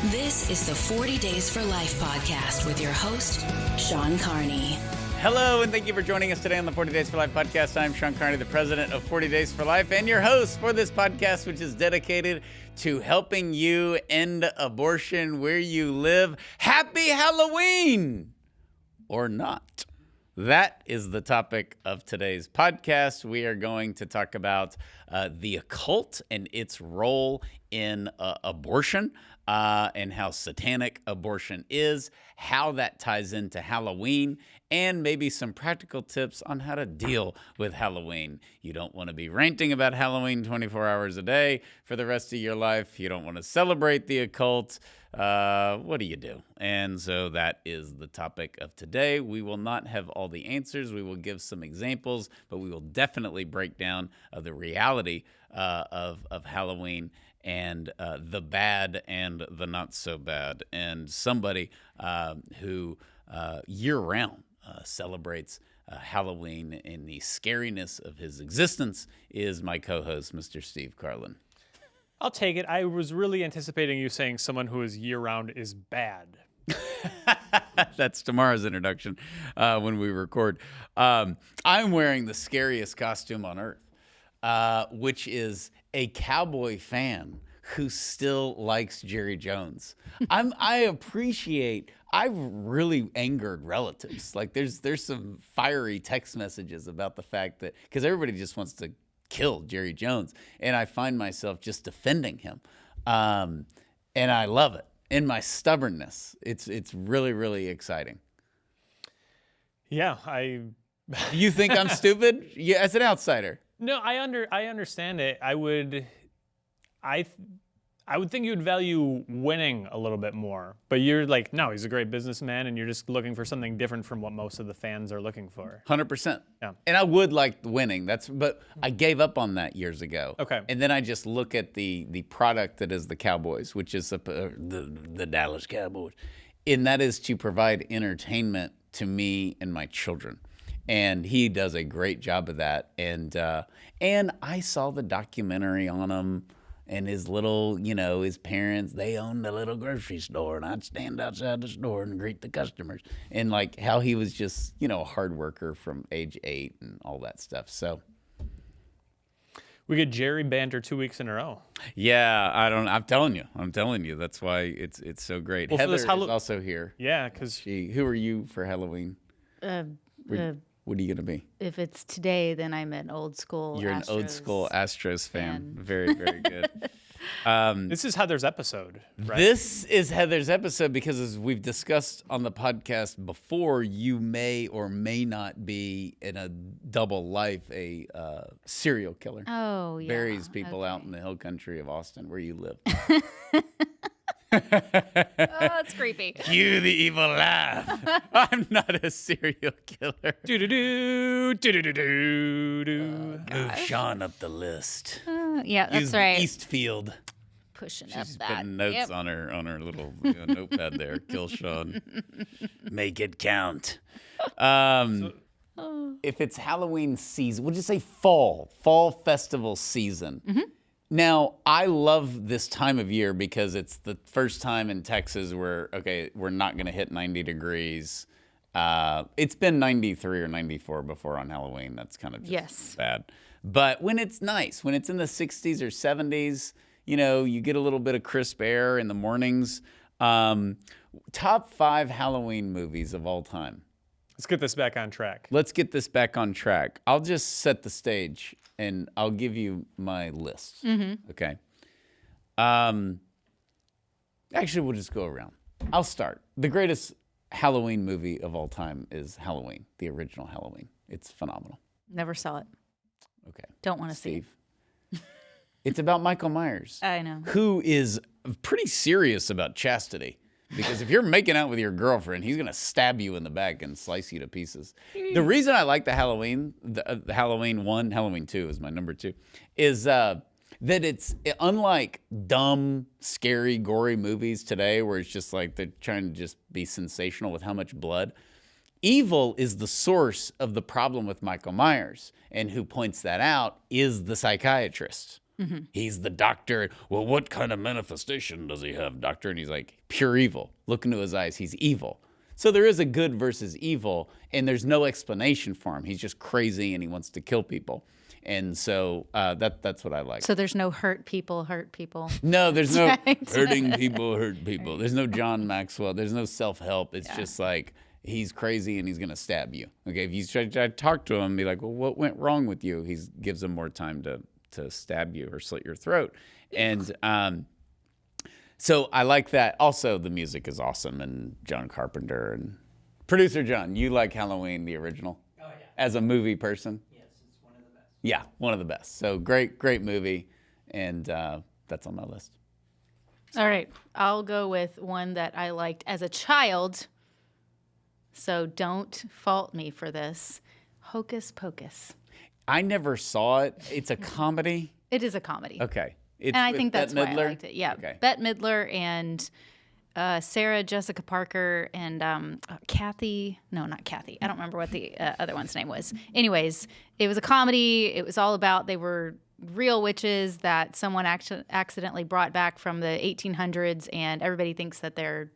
This is the 40 Days for Life podcast with your host, Sean Carney. Hello, and thank you for joining us today on the 40 Days for Life podcast. I'm Sean Carney, the president of 40 Days for Life, and your host for this podcast, which is dedicated to helping you end abortion where you live. Happy Halloween! Or not. That is the topic of today's podcast. We are going to talk about the occult and its role in abortion. And how satanic abortion is, how that ties into Halloween, and maybe some practical tips on how to deal with Halloween. You don't want to be ranting about Halloween 24 hours a day for the rest of your life. You don't want to celebrate the occult. What do you do? And so that is the topic of today. We will not have all the answers. We will give some examples, but we will definitely break down the reality of Halloween and the bad and the not so bad. And somebody who year-round celebrates Halloween in the scariness of his existence is my co-host, Mr. Steve Carlin. I'll take it. I was really anticipating you saying someone who is year-round is bad. That's tomorrow's introduction when we record. I'm wearing the scariest costume on earth, which is a cowboy fan who still likes Jerry Jones. I've really angered relatives. Like there's some fiery text messages about the fact that, because everybody just wants to kill Jerry Jones, and I find myself just defending him. And I love it. In my stubbornness, it's really, really exciting. Yeah, You think I'm stupid? Yeah, as an outsider. No, I understand it. I would think you'd value winning a little bit more. But you're like, no, he's a great businessman, and you're just looking for something different from what most of the fans are looking for. 100%. Yeah. And I would like winning. But I gave up on that years ago. Okay. And then I just look at the product that is the Cowboys, which is the Dallas Cowboys. And that is to provide entertainment to me and my children. And he does a great job of that. And I saw the documentary on him and his little, his parents, they owned a little grocery store, and I'd stand outside the store and greet the customers. And like how he was just, a hard worker from age 8 and all that stuff. So we get Jerry banter 2 weeks in a row. Yeah, I'm telling you. That's why it's so great. Well, Heather is also here. Yeah, because who are you for Halloween? What are you going to be? If it's today, then I'm an old school You're Astros an old school Astros fan. Very, very good. This is Heather's episode, right? This is Heather's episode because, as we've discussed on the podcast before, you may or may not be in a double life a serial killer. Oh, yeah. Buries people out in the hill country of Austin where you live. Oh, it's creepy. Cue the evil laugh. I'm not a serial killer. Do-do-do. Move Sean up the list. Yeah, that's Use right. Eastfield. Pushing She's up that. putting notes on her little notepad there. Kill Sean. Make it count. If it's Halloween season, we'll just say fall festival season. Mm-hmm. Now, I love this time of year because it's the first time in Texas where, we're not going to hit 90 degrees. It's been 93 or 94 before on Halloween. That's kind of just bad. But when it's nice, when it's in the 60s or 70s, you get a little bit of crisp air in the mornings. Top 5 Halloween movies of all time. Let's get this back on track. I'll just set the stage, and I'll give you my list. Mm-hmm. Okay. Actually, we'll just go around. I'll start. The greatest Halloween movie of all time is Halloween, the original Halloween. It's phenomenal. Never saw it. Okay. Don't want to see it. It's about Michael Myers. I know. Who is pretty serious about chastity. Because if you're making out with your girlfriend, he's going to stab you in the back and slice you to pieces. The reason I like the Halloween 1, Halloween 2 is my number 2, is that it's unlike dumb, scary, gory movies today where it's just like they're trying to just be sensational with how much blood. Evil is the source of the problem with Michael Myers, and who points that out is the psychiatrist. He's the doctor. Well, what kind of manifestation does he have, doctor? And he's like, pure evil. Look into his eyes. He's evil. So there is a good versus evil, and there's no explanation for him. He's just crazy, and he wants to kill people. And so that's what I like. So there's no hurt people. No, there's no Right. hurting people hurt people. There's no John Maxwell. There's no self-help. It's just like he's crazy and he's going to stab you. Okay, if you try to talk to him, be like, well, what went wrong with you? He gives him more time to stab you or slit your throat. And so I like that. Also, the music is awesome, and John Carpenter and producer John, you like Halloween, the original? Oh, yeah. As a movie person? Yeah, one of the best. So great movie, and that's on my list. All right, I'll go with one that I liked as a child. So don't fault me for this. Hocus Pocus. I never saw it. It's a comedy. It is a comedy. Okay. And I think that's why I Midler? liked it. Yeah, Okay. Bette Midler and Sarah Jessica Parker and Kathy. No, not Kathy. I don't remember what the other one's name was. Anyways, it was a comedy. It was all about they were real witches that someone accidentally brought back from the 1800s, and everybody thinks that they're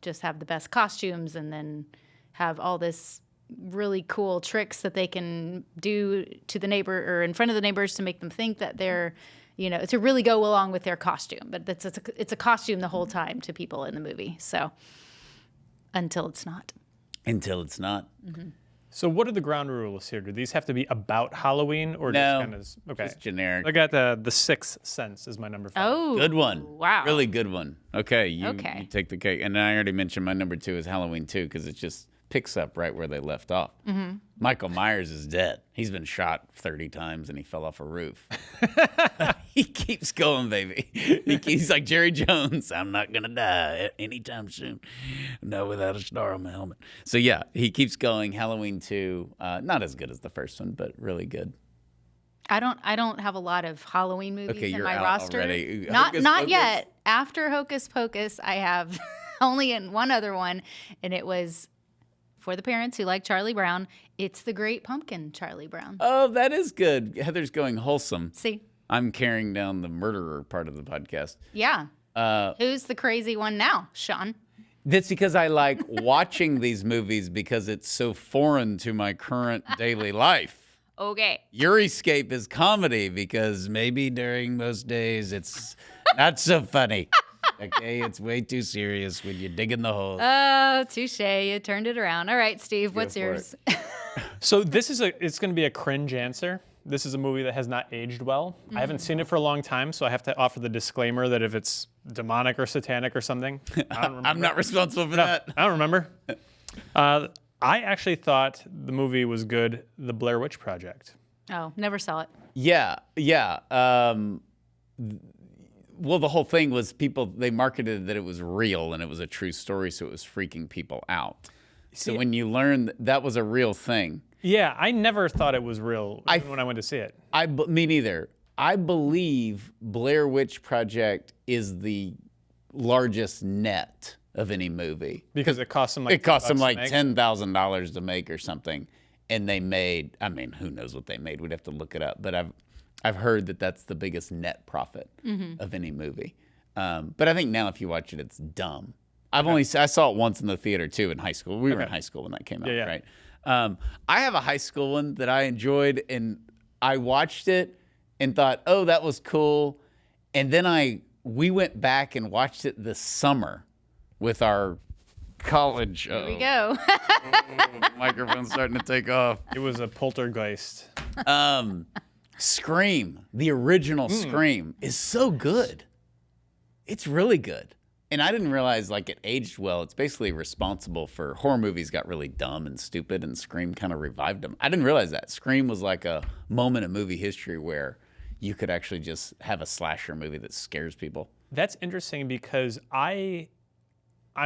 just have the best costumes and then have all this really cool tricks that they can do to the neighbor or in front of the neighbors to make them think that they're, to really go along with their costume. But it's a costume the whole time to people in the movie. So until it's not. Until it's not. Mm-hmm. So what are the ground rules here? Do these have to be about Halloween or No, just kind of okay? just generic. I got the Sixth Sense is my number 5. Oh, Good one. Wow. Really good one. Okay, you Okay. take the cake. And I already mentioned my number 2 is Halloween 2 because it just picks up right where they left off. Mm-hmm. Michael Myers is dead. He's been shot 30 times and he fell off a roof. He keeps going, baby. He's like Jerry Jones. I'm not going to die anytime soon. No, without a star on my helmet. So yeah, he keeps going. Halloween 2, not as good as the first one, but really good. I don't have a lot of Halloween movies Okay, in you're my out roster. already. Not Hocus Pocus? yet. After Hocus Pocus, I have only in one other one, and it was for the parents who like Charlie Brown. It's The Great Pumpkin, Charlie Brown. Oh, that is good. Heather's going wholesome. See? I'm carrying down the murderer part of the podcast. Yeah. Who's the crazy one now, Sean? That's because I like watching these movies because it's so foreign to my current daily life. Okay. Your escape is comedy because maybe during most days it's not so funny. Okay, it's way too serious when you're digging the hole. Oh, touche. You turned it around. All right, Steve, what's for yours? So it's going to be a cringe answer. This is a movie that has not aged well. I haven't seen it for a long time, so I have to offer the disclaimer that if it's demonic or satanic or something, I don't remember. I'm not responsible for that. I don't remember. I actually thought the movie was good, The Blair Witch Project. Oh, never saw it. Yeah. Well, the whole thing was they marketed that it was real and it was a true story, so it was freaking people out. So when you learn that was a real thing. Yeah, I never thought it was real even when I went to see it. Me neither. I believe Blair Witch Project is the largest net of any movie. Because it cost them like $10,000 to make or something. And they made, who knows what they made? We'd have to look it up. But I've heard that that's the biggest net profit of any movie. But I think now if you watch it, it's dumb. I saw it once in the theater too in high school. We were in high school when that came out, right? I have a high school one that I enjoyed, and I watched it and thought, oh, that was cool. And then we went back and watched it this summer with our college. Here we go. Microphone's starting to take off. It was a poltergeist. Scream, the original Scream, is so good. It's really good. And I didn't realize it aged well. It's basically responsible for horror movies got really dumb and stupid, and Scream kind of revived them. I didn't realize that. Scream was like a moment in movie history where you could actually just have a slasher movie that scares people. That's interesting because I'm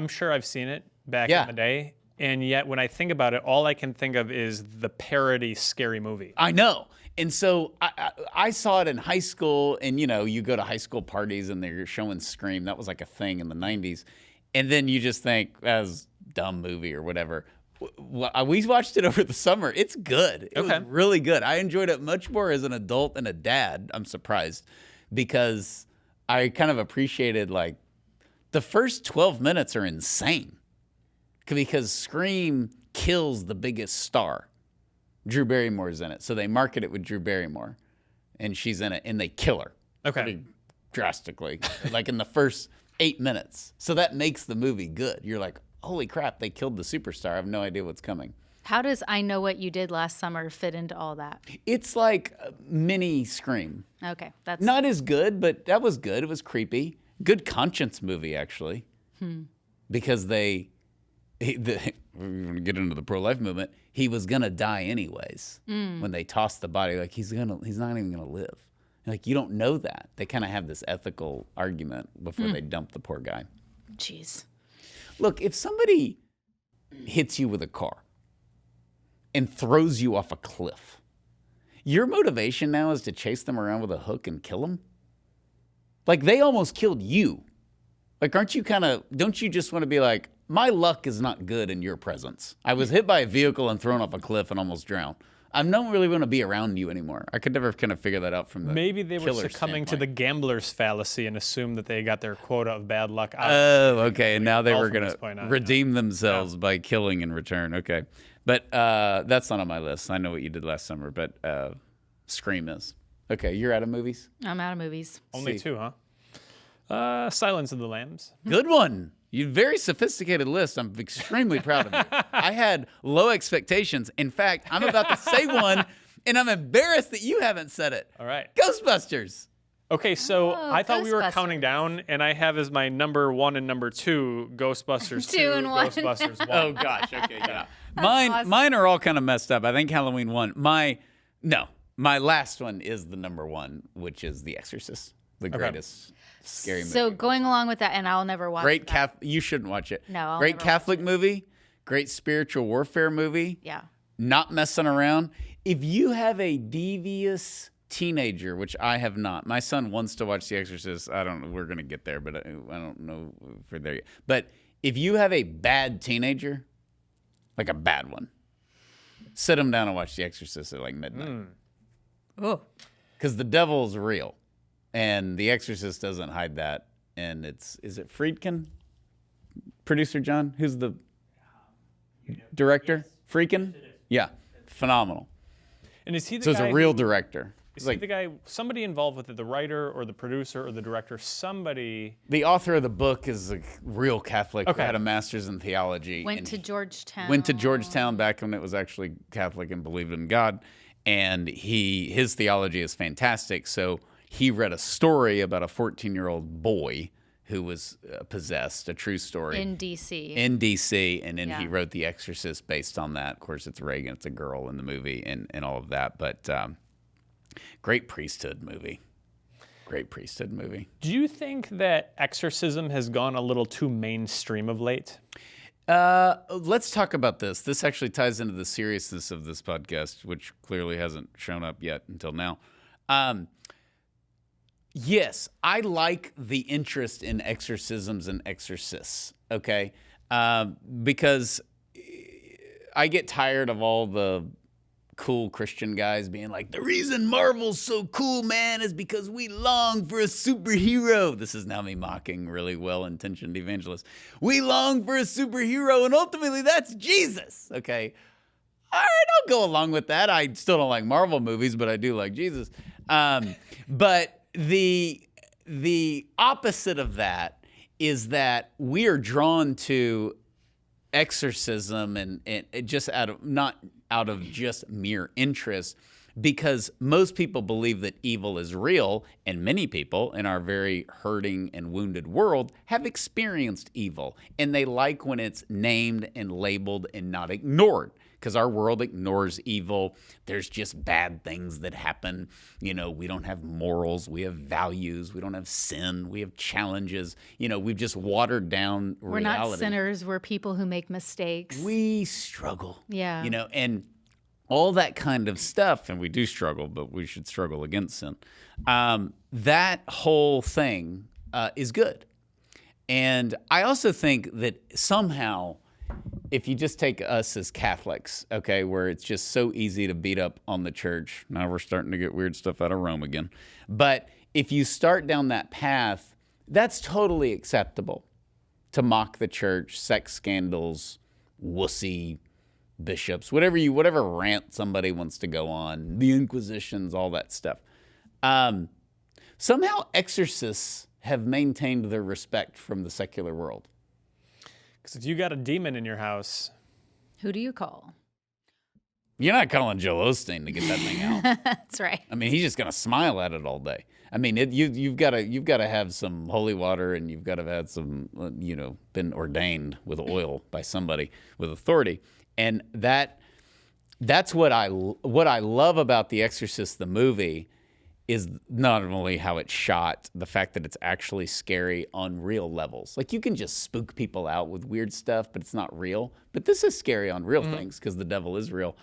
sure I've seen it back in the day, and yet when I think about it, all I can think of is the parody Scary Movie. I know. And so I saw it in high school, and you go to high school parties and they're showing Scream. That was like a thing in the 90s. And then you just think, that's a dumb movie or whatever. We watched it over the summer. It's good. It was really good. I enjoyed it much more as an adult and a dad, I'm surprised, because I kind of appreciated, like, the first 12 minutes are insane because Scream kills the biggest star. Drew Barrymore's in it. So they market it with Drew Barrymore, and she's in it, and they kill her. Okay. Pretty drastically, like in the first 8 minutes. So that makes the movie good. You're like, holy crap, they killed the superstar. I have no idea what's coming. How does I Know What You Did Last Summer fit into all that? It's like a mini Scream. Okay, that's Not as good, but that was good. It was creepy. Good conscience movie, actually. Because we're going to get into the pro-life movement. He was going to die anyways when they tossed the body. Like, he's not even going to live. Like, you don't know that. They kind of have this ethical argument before they dump the poor guy. Jeez. Look, if somebody hits you with a car and throws you off a cliff, your motivation now is to chase them around with a hook and kill them? Like, they almost killed you. Like, don't you just want to be like, my luck is not good in your presence. I was hit by a vehicle and thrown off a cliff and almost drowned. I don't really want to be around you anymore. I could never kind of figure that out from the Maybe they were killer succumbing to standpoint. the gambler's fallacy and assumed that they got their quota of bad luck out. Oh, okay. And now they all were from going this point to on, redeem themselves by killing in return. Okay. But that's not on my list. I Know What You Did Last Summer, but Scream is. Okay, you're out of movies? I'm out of movies. Only two, huh? Silence of the Lambs. Good one. You very sophisticated list. I'm extremely proud of you. I had low expectations. In fact, I'm about to say one, and I'm embarrassed that you haven't said it. All right. Ghostbusters. Okay, so Oh, I thought we were Ghostbusters. counting down, and I have as my number 1 and number 2 Ghostbusters 2 2, and 1. Ghostbusters 1. Oh gosh. Okay. Yeah. awesome. Mine are all kind of messed up. I think Halloween won. My last one is the number 1, which is The Exorcist, the greatest scary movie. So going along with that, and I'll never watch Great that. You shouldn't watch it. No, I'll Great never watch Catholic movie. Great spiritual warfare movie. Yeah. Not messing around. If you have a devious teenager, which I have not, my son wants to watch The Exorcist. I don't know. We're going to get there, but I don't know if we're there yet. But if you have a bad teenager, like a bad one, sit him down and watch The Exorcist at like midnight. Oh. Because the devil's real. And The Exorcist doesn't hide that. And is it Friedkin? Producer John? Who's the director? Friedkin? Yeah. Phenomenal. And is he the So it's guy a real director. Is It's he the guy, somebody involved with it, the writer or the producer or the director, somebody? The author of the book is a real Catholic. Okay. Had a master's in theology. Went and to Georgetown. Went to Georgetown back when it was actually Catholic and believed in God. And his theology is fantastic. So he read a story about a 14-year-old boy who was possessed, a true story. in D.C. In D.C., and then he Yeah. wrote The Exorcist based on that. Of course, it's Reagan, it's a girl in the movie, and all of that. But great priesthood movie. Great priesthood movie. Do you think that exorcism has gone a little too mainstream of late? Let's talk about this. This actually ties into the seriousness of this podcast, which clearly hasn't shown up yet until now. Yes, I like the interest in exorcisms and exorcists, okay? Because I get tired of all the cool Christian guys being like, the reason Marvel's so cool, man, is because we long for a superhero. This is now me mocking really well-intentioned evangelists. We long for a superhero, and ultimately that's Jesus, okay? All right, I'll go along with that. I still don't like Marvel movies, but I do like Jesus. But the opposite of that is that we are drawn to exorcism and just not out of just mere interest, because most people believe that evil is real, and many people in our very hurting and wounded world have experienced evil, and they like when it's named and labeled and not ignored. Because our world ignores evil. There's just bad things that happen. You know, we don't have morals. We have values. We don't have sin. We have challenges. You know, we've just watered down We're reality. not sinners. We're people who make mistakes. We struggle. Yeah. You know, and all that kind of stuff. And we do struggle, but we should struggle against sin. That whole thing is good. And I also think that somehow, if you just take us as Catholics, okay, where it's just so easy to beat up on the church. Now we're starting to get weird stuff out of Rome again. But if you start down that path, that's totally acceptable to mock the church, sex scandals, wussy bishops, whatever rant somebody wants to go on, the Inquisitions, all that stuff. Somehow exorcists have maintained their respect from the secular world. Because if you got a demon in your house, Who do you call? You're not calling Joel Osteen to get that thing out. That's right. I mean, he's just gonna smile at it all day. I mean, you've got to have some holy water, and you've got to have had some, been ordained with oil by somebody with authority, and that's what I love about The Exorcist, the movie, is not only how it's shot, the fact that it's actually scary on real levels. Like, you can just spook people out with weird stuff, but it's not real. But this is scary on real things because the devil is real.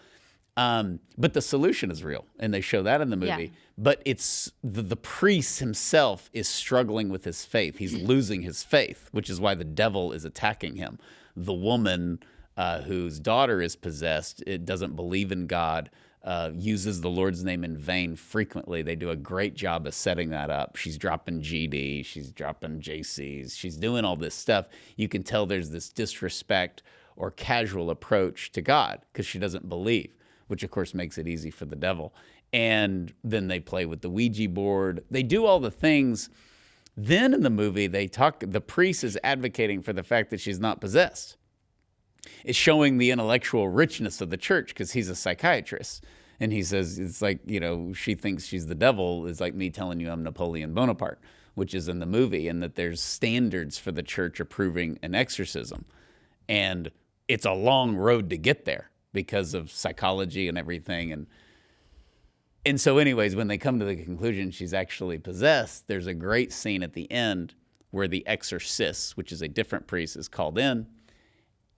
But the solution is real, and they show that in the movie. Yeah. But it's the priest himself is struggling with his faith. He's losing his faith, which is why the devil is attacking him. The woman whose daughter is possessed, it doesn't believe in God, uses the Lord's name in vain frequently. They do a great job of setting that up. She's dropping GD, she's dropping JCs, she's doing all this stuff. You can tell there's this disrespect or casual approach to God because she doesn't believe, which of course makes it easy for the devil. And then they play with the Ouija board. They do all the things. Then in the movie, the priest is advocating for the fact that she's not possessed. It's showing the intellectual richness of the church because he's a psychiatrist. And he says, it's like, she thinks she's the devil. It's like me telling you I'm Napoleon Bonaparte, which is in the movie, and that there's standards for the church approving an exorcism. And it's a long road to get there because of psychology and everything. And so anyways, when they come to the conclusion she's actually possessed, there's a great scene at the end where the exorcist, which is a different priest, is called in.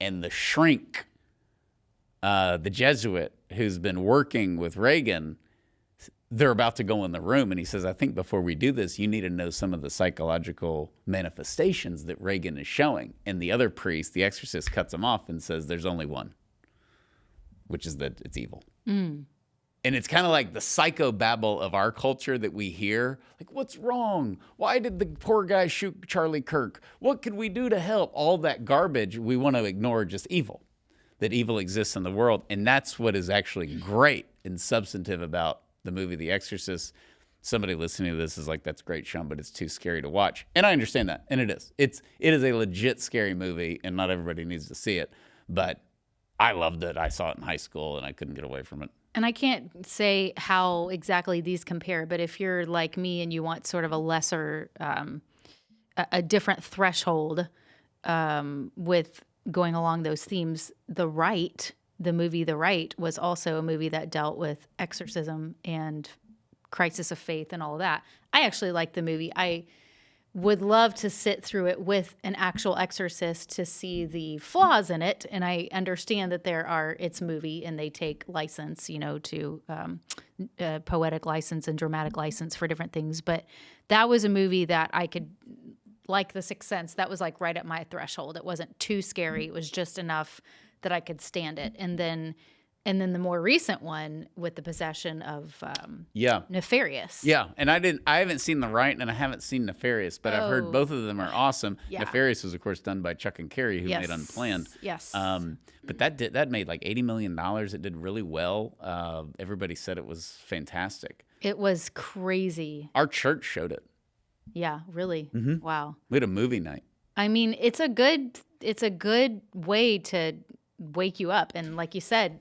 And the shrink, the Jesuit who's been working with Reagan, they're about to go in the room. And he says, I think before we do this, you need to know some of the psychological manifestations that Reagan is showing. And the other priest, the exorcist, cuts him off and says, there's only one, which is that it's evil. And it's kind of like the psychobabble of our culture that we hear. Like, what's wrong? Why did the poor guy shoot Charlie Kirk? What could we do to help? All that garbage, we want to ignore just evil, that evil exists in the world. And that's what is actually great and substantive about the movie The Exorcist. Somebody listening to this is like, that's great, Sean, but it's too scary to watch. And I understand that, and it is. It is a legit scary movie, and not everybody needs to see it. But I loved it. I saw it in high school, and I couldn't get away from it. And I can't say how exactly these compare, but if you're like me and you want sort of a lesser, a different threshold with going along those themes, The movie The Rite was also a movie that dealt with exorcism and crisis of faith and all of that. I actually liked the movie. I would love to sit through it with an actual exorcist to see the flaws in it. And I understand that it's movie and they take license, to poetic license and dramatic license for different things. But that was a movie that I could, like The Sixth Sense, that was like right at my threshold. It wasn't too scary. It was just enough that I could stand it. And then the more recent one with the possession of Nefarious. Yeah, and I haven't seen The Rite and I haven't seen Nefarious, but I've heard both of them are awesome. Yeah. Nefarious was, of course, done by Chuck and Carrie, who made Unplanned. Yes. But that made like $80 million. It did really well. Everybody said it was fantastic. It was crazy. Our church showed it. Yeah, really. Mm-hmm. Wow. We had a movie night. I mean, it's a good way to wake you up and, like you said,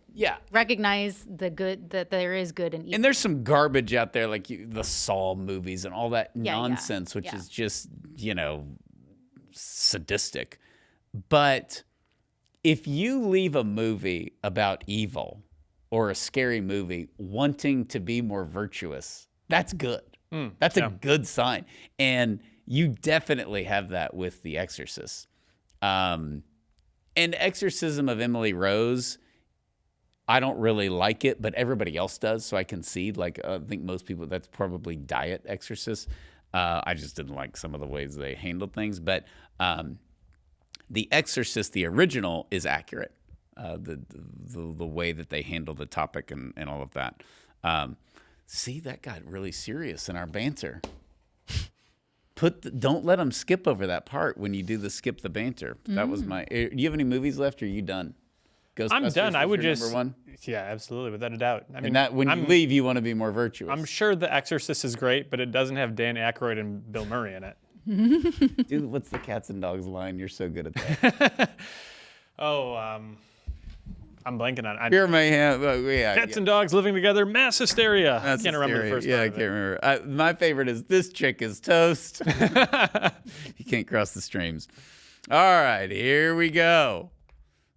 recognize the good, that there is good and evil. And there's some garbage out there, like the Saw movies and all that nonsense, which is just sadistic. But if you leave a movie about evil or a scary movie wanting to be more virtuous, that's good. That's a good sign. And you definitely have that with The Exorcist. And Exorcism of Emily Rose, I don't really like it, but everybody else does, so I concede. Like, I think most people, that's probably diet Exorcist. I just didn't like some of the ways they handled things. But The Exorcist, the original, is accurate. The way that they handle the topic and all of that. See, that got really serious in our banter. don't let them skip over that part when you do the skip the banter. That was my. Do you have any movies left? Or are you done? Ghostbusters I'm done. I would your just number one. Yeah, absolutely, without a doubt. I mean, And that when you leave, you want to be more virtuous. I'm sure The Exorcist is great, but it doesn't have Dan Aykroyd and Bill Murray in it. Dude, what's the cats and dogs line? You're so good at that. I'm blanking on it. Here, my hand. Cats and dogs living together, mass hysteria. That's I can't remember the first part I of can't it. remember. My favorite is this chick is toast. You can't cross the streams. All right, here we go.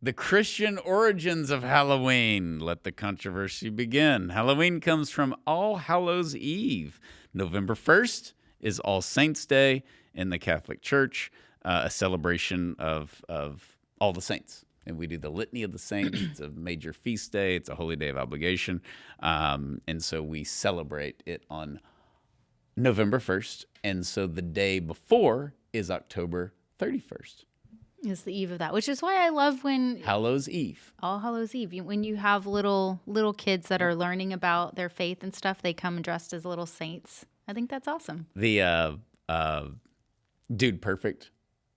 The Christian origins of Halloween. Let the controversy begin. Halloween comes from All Hallows Eve. November 1st is All Saints' Day in the Catholic Church, a celebration of all the saints. And we do the Litany of the Saints. It's a major feast day. It's a holy day of obligation. And so we celebrate it on November 1st. And so the day before is October 31st. Is the eve of that, which is why I love when Hallows Eve. All Hallows Eve, when you have little kids that are learning about their faith and stuff, they come dressed as little saints. I think that's awesome. The Dude Perfect.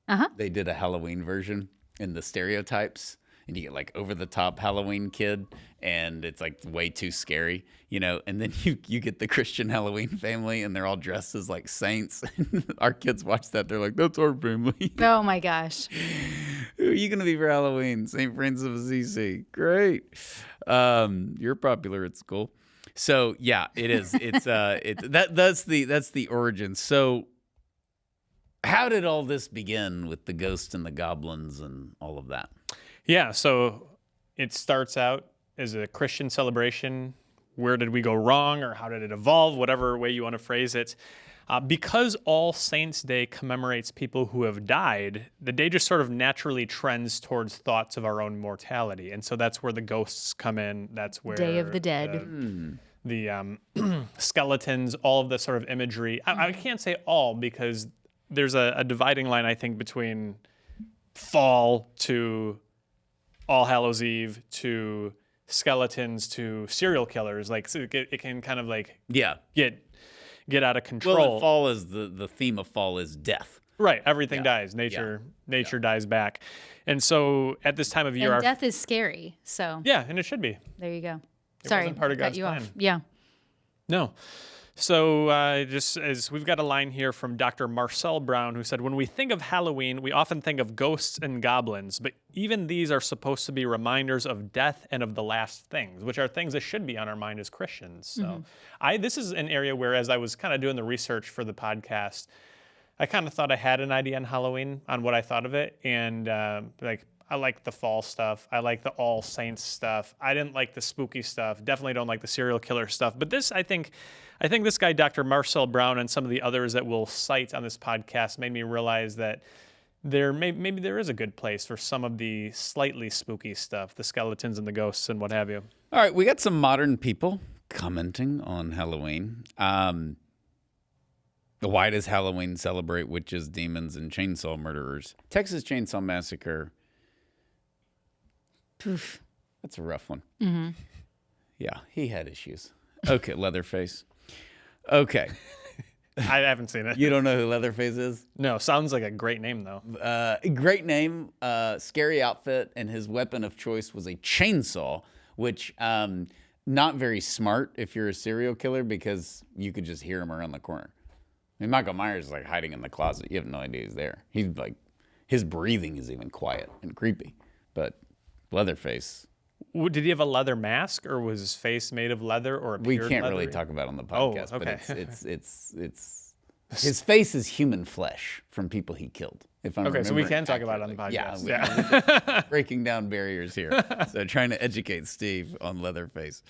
Uh-huh. They did a Halloween version in the stereotypes, and you get like over the top Halloween kid, and it's like way too scary, and then you get the Christian Halloween family, and they're all dressed as like saints. Our kids watch that, they're like, that's our family. Oh my gosh. Who are you gonna be for Halloween? St. Francis of Assisi. Great. You're popular at school. So yeah, it is. That's the origin. So how did all this begin with the ghosts and the goblins and all of that? Yeah, so it starts out as a Christian celebration. Where did we go wrong, or how did it evolve? Whatever way you want to phrase it. Because All Saints' Day commemorates people who have died, the day just sort of naturally trends towards thoughts of our own mortality. And so that's where the ghosts come in. That's where Day of the Dead. The skeletons, all of the sort of imagery. I can't say all, because there's a dividing line, I think, between fall to All Hallows Eve to skeletons to serial killers. Like, so it can kind of like get out of control. Well, fall is the theme of fall is death. Right, everything dies. Nature dies back, and so at this time of year, And death is scary. So yeah, and it should be. there you go. It Sorry, wasn't part of cut God's you plan. off. Yeah. No. So just as we've got a line here from Dr. Marcel Brown, who said, when we think of Halloween, we often think of ghosts and goblins, but even these are supposed to be reminders of death and of the last things, which are things that should be on our mind as Christians. So this is an area where, as I was kind of doing the research for the podcast, I kind of thought I had an idea on Halloween, on what I thought of it. And I like the fall stuff. I like the All Saints stuff. I didn't like the spooky stuff. Definitely don't like the serial killer stuff. But this, I think this guy, Dr. Marcel Brown, and some of the others that we'll cite on this podcast made me realize that maybe there is a good place for some of the slightly spooky stuff, the skeletons and the ghosts and what have you. All right, we got some modern people commenting on Halloween. Why does Halloween celebrate witches, demons, and chainsaw murderers? Texas Chainsaw Massacre. Poof. That's a rough one. Mm-hmm. Yeah, he had issues. Okay, Leatherface. Okay. I haven't seen it. You don't know who Leatherface is? No, sounds like a great name, though. Great name, scary outfit, and his weapon of choice was a chainsaw, which not very smart if you're a serial killer, because you could just hear him around the corner. I mean, Michael Myers is like hiding in the closet. You have no idea he's there. He's like, his breathing is even quiet and creepy. But Leatherface. Did he have a leather mask, or was his face made of leather, or We appeared can't leathery? really talk about it on the podcast, Oh, okay. but it's his face is human flesh from people he killed. If I'm Okay, so we remembering can talk about it on the accurately. podcast. Yeah, breaking down barriers here. So trying to educate Steve on Leatherface.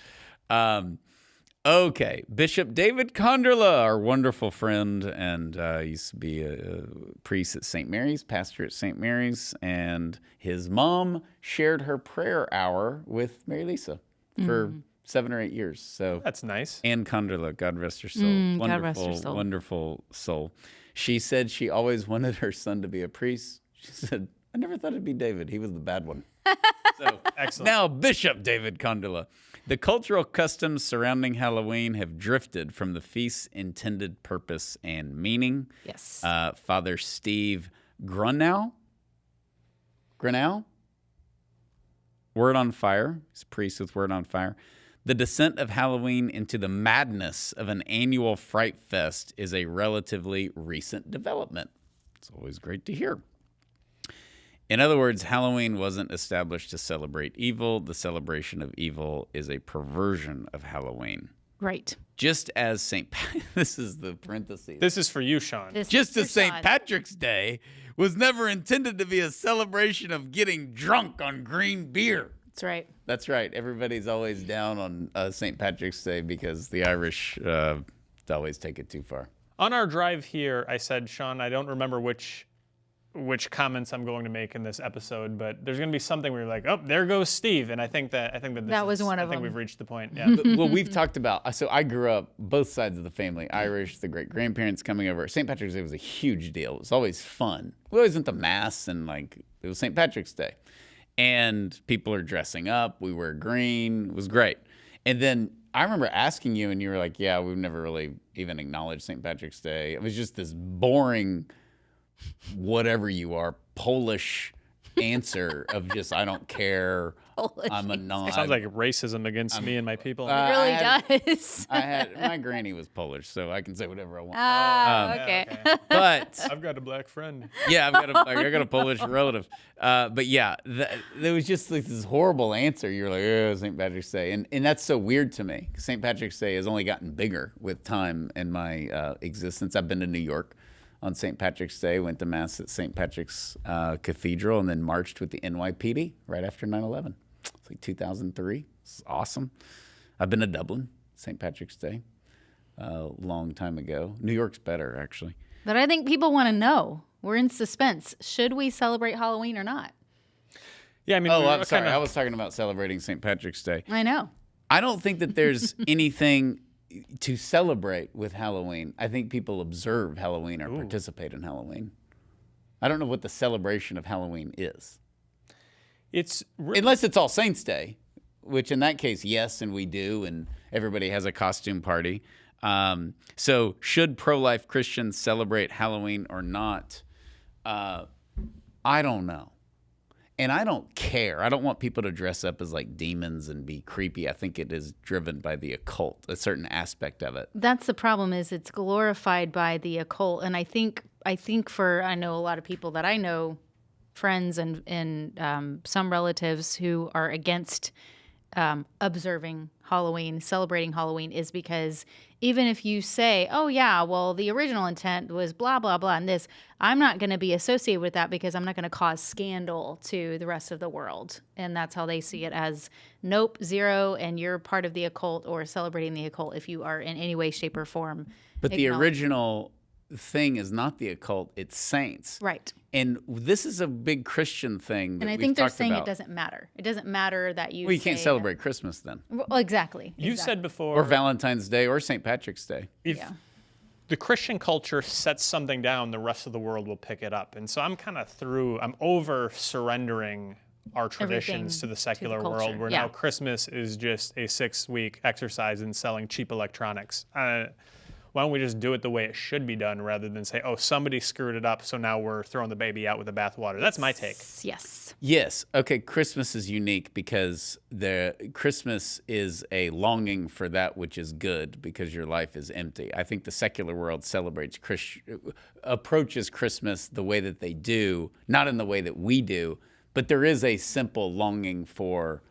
Okay, Bishop David Conderla, our wonderful friend, and used to be a priest at St. Mary's, pastor at St. Mary's, and his mom shared her prayer hour with Mary Lisa for 7 or 8 years. So That's nice. Anne Conderla, God rest her soul. God Wonderful, rest her soul. wonderful soul. She said she always wanted her son to be a priest. She said, I never thought it'd be David. He was the bad one. So Excellent. now, Bishop David Condula. The cultural customs surrounding Halloween have drifted from the feast's intended purpose and meaning. Yes. Father Steve Grunau? Word on Fire. He's a priest with Word on Fire. The descent of Halloween into the madness of an annual fright fest is a relatively recent development. It's always great to hear. In other words, Halloween wasn't established to celebrate evil. The celebration of evil is a perversion of Halloween. Right. Just as this is the parentheses. This is for you, Sean. Just as St. Patrick's Day was never intended to be a celebration of getting drunk on green beer. That's right. That's right. Everybody's always down on St. Patrick's Day because the Irish always take it too far. On our drive here, I said, Sean, I don't remember which comments I'm going to make in this episode, but there's going to be something where you're like, oh, there goes Steve, and I think that that was one of them. I think we've reached the point. Yeah. Well, we've talked about. So I grew up both sides of the family, Irish, the great grandparents coming over. St. Patrick's Day was a huge deal. It was always fun. We always went to mass, and it was St. Patrick's Day, and people are dressing up. We wear green. It was great. And then I remember asking you, and you were like, "Yeah, we've never really even acknowledged St. Patrick's Day. It was just this boring." Whatever you are, Polish answer of just, I don't care. Polish I'm a non. Sounds like racism against me and my people. It really does. My granny was Polish, so I can say whatever I want. Okay. But I've got a black friend. yeah, I got a Polish relative. But yeah, there was just this horrible answer. You're like, oh, St. Patrick's Day. And that's so weird to me. St. Patrick's Day has only gotten bigger with time in my existence. I've been to New York on St. Patrick's Day, went to Mass at St. Patrick's Cathedral, and then marched with the NYPD right after 9/11. It's like 2003. It's awesome. I've been to Dublin, St. Patrick's Day, a long time ago. New York's better, actually. But I think people want to know. We're in suspense. Should we celebrate Halloween or not? Yeah, I mean, I'm sorry. I was talking about celebrating St. Patrick's Day. I know. I don't think that there's anything to celebrate with Halloween. I think people observe Halloween or participate in Halloween. I don't know what the celebration of Halloween is. Unless it's All Saints Day, which in that case, yes, and we do, and everybody has a costume party. So should pro-life Christians celebrate Halloween or not? I don't know. And I don't care. I don't want people to dress up as like demons and be creepy. I think it is driven by the occult, a certain aspect of it. That's the problem, is it's glorified by the occult. And I think I know a lot of people that I know, friends and some relatives who are against observing Halloween, celebrating Halloween, is because even if you say, oh yeah, well, the original intent was blah, blah, blah, and this, I'm not going to be associated with that because I'm not going to cause scandal to the rest of the world. And that's how they see it, as nope, zero, and you're part of the occult or celebrating the occult if you are in any way, shape, or form. But the original thing is not the occult, it's saints. Right. And this is a big Christian thing that and I we've think they're talked saying about. It doesn't matter. It doesn't matter that you Well, you can't celebrate Christmas then. Well, exactly. You said before. Or Valentine's Day or St. Patrick's Day. If the Christian culture sets something down, the rest of the world will pick it up. And so I'm over surrendering our traditions to the secular world, where now Christmas is just a 6-week exercise in selling cheap electronics. Why don't we just do it the way it should be done, rather than say, oh, somebody screwed it up, so now we're throwing the baby out with the bathwater. That's my take. Yes. Yes. Okay, Christmas is unique because Christmas is a longing for that which is good because your life is empty. I think the secular world approaches Christmas the way that they do, not in the way that we do, but there is a simple longing for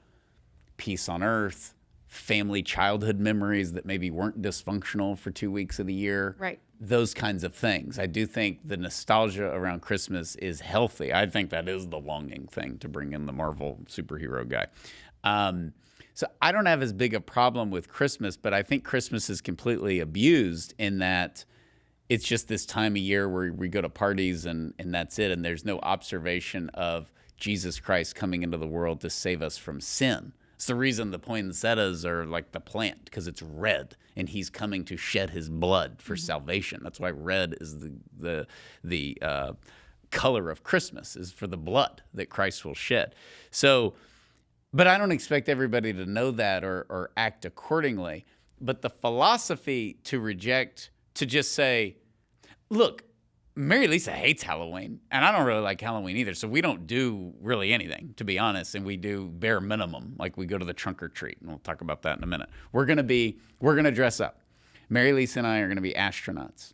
peace on earth, family childhood memories that maybe weren't dysfunctional for 2 weeks of the year. Right. Those kinds of things. I do think the nostalgia around Christmas is healthy. I think that is the longing thing, to bring in the Marvel superhero guy. So I don't have as big a problem with Christmas, but I think Christmas is completely abused in that it's just this time of year where we go to parties and that's it. And there's no observation of Jesus Christ coming into the world to save us from sin. It's the reason the poinsettias are like the plant, because it's red, and he's coming to shed his blood for salvation. That's why red is the color of Christmas, is for the blood that Christ will shed. So, but I don't expect everybody to know that or act accordingly. But the philosophy to just say, look, Mary Lisa hates Halloween, and I don't really like Halloween either. So we don't do really anything, to be honest, and we do bare minimum. Like we go to the trunk or treat, and we'll talk about that in a minute. We're gonna dress up. Mary Lisa and I are gonna be astronauts,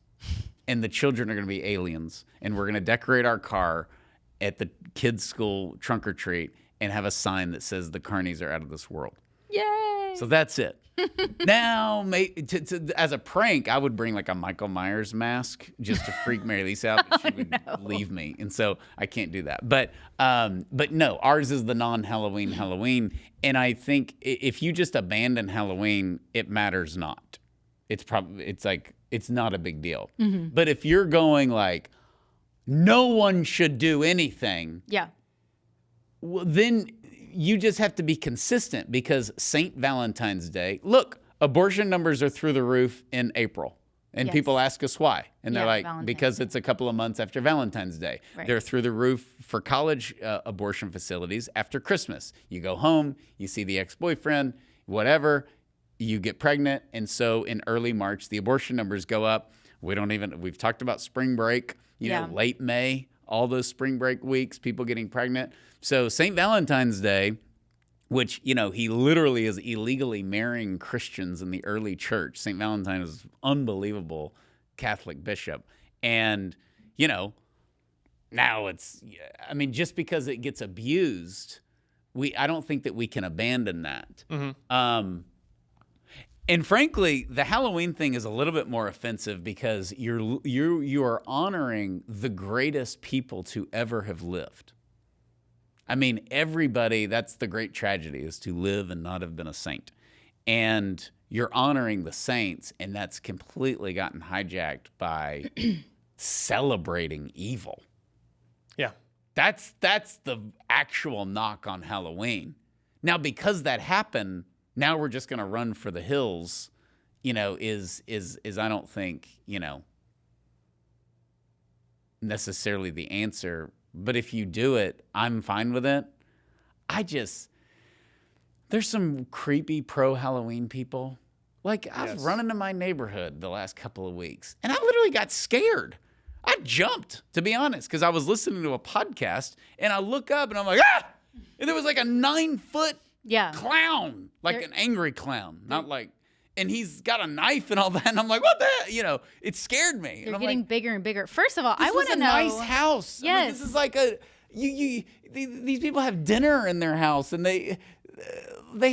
and the children are gonna be aliens, and we're gonna decorate our car at the kids' school trunk or treat and have a sign that says the carnies are out of this world. Yay! So that's it. Now, as a prank, I would bring like a Michael Myers mask just to freak Mary Lisa out, but she would leave me, and so I can't do that. But no, ours is the non-Halloween Halloween, and I think if you just abandon Halloween, it matters not. It's not a big deal. Mm-hmm. But if you're going like, no one should do anything, yeah, well, then you just have to be consistent, because St. Valentine's Day, look, abortion numbers are through the roof in April. And people ask us why. And they're like, because it's a couple of months after Valentine's Day. Right. They're through the roof for college abortion facilities after Christmas. You go home, you see the ex-boyfriend, whatever, you get pregnant. And so in early March, the abortion numbers go up. We've talked about spring break, late May, all those spring break weeks, people getting pregnant. So St. Valentine's Day, which, he literally is illegally marrying Christians in the early church. St. Valentine is an unbelievable Catholic bishop. And, now just because it gets abused, I don't think that we can abandon that. Mm-hmm. And frankly, the Halloween thing is a little bit more offensive because you are honoring the greatest people to ever have lived. I mean, everybody, that's the great tragedy, is to live and not have been a saint. And you're honoring the saints, and that's completely gotten hijacked by celebrating evil. Yeah. That's the actual knock on Halloween. Now, because that happened, now we're just going to run for the hills, is I don't think, necessarily the answer. But if you do it, I'm fine with it. There's some creepy pro-Halloween people. Like, I was running in my neighborhood the last couple of weeks, and I literally got scared. I jumped, to be honest, because I was listening to a podcast, and I look up, and I'm like, ah! And there was like a 9-foot clown, like an angry clown, not like, and he's got a knife and all that, and I'm like, what the, it scared me. They're getting bigger and bigger. First of all, I want to know. This is a nice house. Yes. I mean, this is like these people have dinner in their house, and they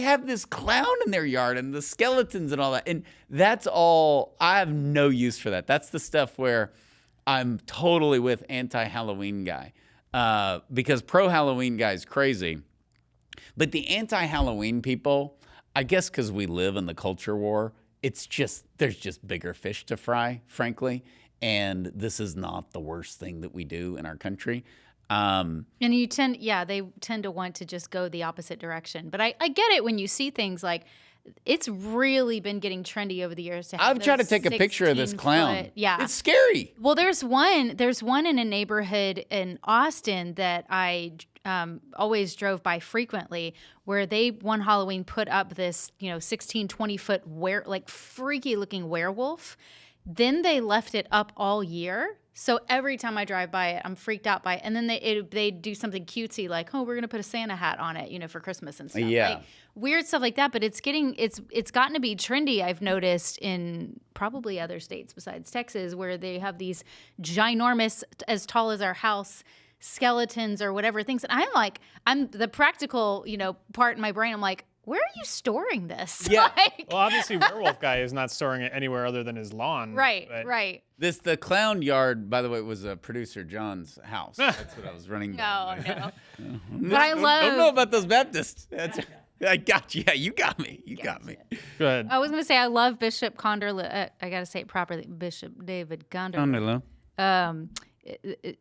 have this clown in their yard and the skeletons and all that. And that's all, I have no use for that. That's the stuff where I'm totally with anti-Halloween guy, because pro-Halloween guy is crazy. But the anti-Halloween people, I guess because we live in the culture war, there's just bigger fish to fry, frankly. And this is not the worst thing that we do in our country. And they tend to want to just go the opposite direction. But I get it when you see things like, it's really been getting trendy over the years. I've tried to take a picture of this clown. Yeah. It's scary. Well, there's one in a neighborhood in Austin that I always drove by frequently, where they one Halloween put up this, 16, 20-foot freaky looking werewolf. Then they left it up all year. So every time I drive by it, I'm freaked out by it. And then they do something cutesy like, oh, we're going to put a Santa hat on it, for Christmas and stuff. Yeah. Like, weird stuff like that. But it's gotten to be trendy, I've noticed, in probably other states besides Texas, where they have these ginormous, as tall as our house, skeletons or whatever things. And I'm the practical, part in my brain. I'm like, where are you storing this? Yeah. Well, obviously, Werewolf Guy is not storing it anywhere other than his lawn. Right, right. The clown yard, by the way, was producer John's house. That's what I was running. No. But I don't know about those Baptists. I got you. Yeah, you got me. You got me. Go ahead. I was going to say, I love Bishop Conderlo. I got to say it properly. Bishop David Conderlo.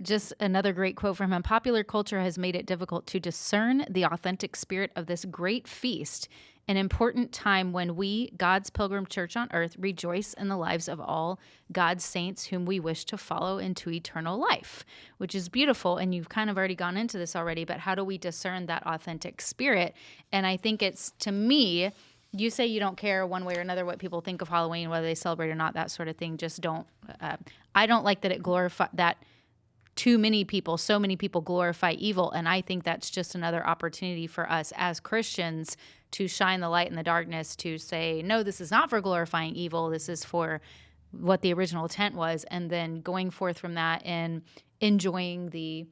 just another great quote from him. Popular culture has made it difficult to discern the authentic spirit of this great feast, an important time when we, God's pilgrim church on earth, rejoice in the lives of all God's saints whom we wish to follow into eternal life, which is beautiful. And you've kind of already gone into this already, but how do we discern that authentic spirit? And I think it's, to me, you say you don't care one way or another what people think of Halloween, whether they celebrate or not, that sort of thing. Just don't, I don't like that it that so many people glorify evil. And I think that's just another opportunity for us as Christians to shine the light in the darkness, to say, no, this is not for glorifying evil. This is for what the original intent was. And then going forth from that and enjoying the